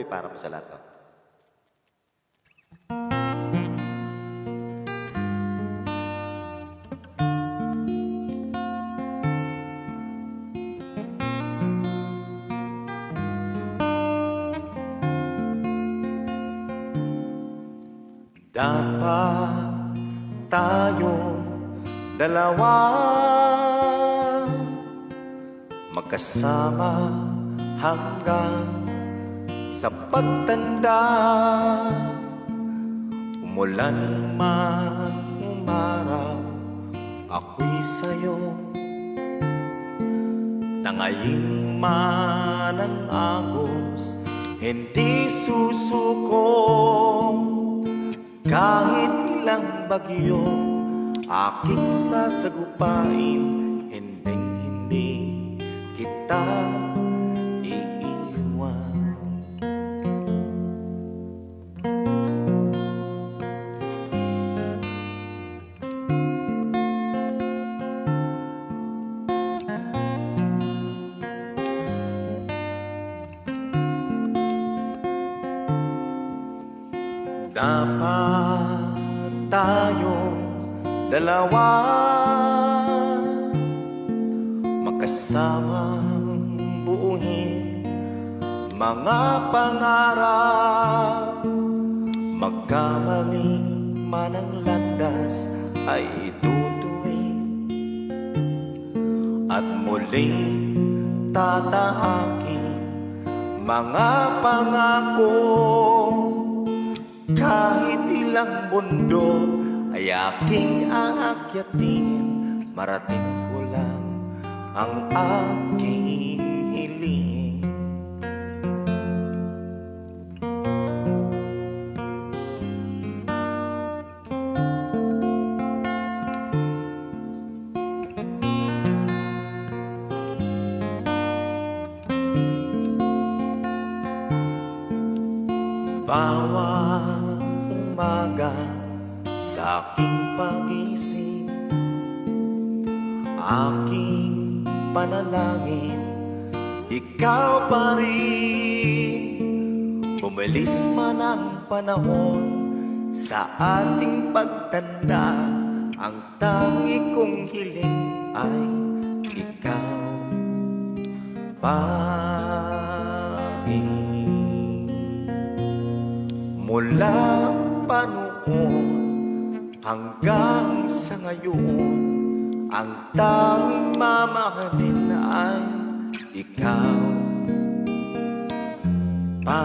Para po sa lahat. No? Dapat tayong dalawa magkasama hanggang sa pagtanda. Umulan man umaraw, ako'y sa'yo. Tangayin man ang agos, hindi susuko. Kahit ilang bagyo aking sasagupain, hindi kita iiwan. Dapat tayong dalawa magkasamang buuin mga pangarap. Magkamali man ang landas ay itutuwid at muling tataakin mga pangako. Kahit ilang bundok ay aking aakyatin, marating ko lang ang aking hiling. Bawat umaga sa aking pagising, aking panalangin, ikaw pa rin. Bumilis man ang panahon sa ating pagtanda, ang tangi kong hiling ay ikaw pa rin. Mula pa noon hanggang sa ngayon, ang tanging mamahalin ay ikaw pa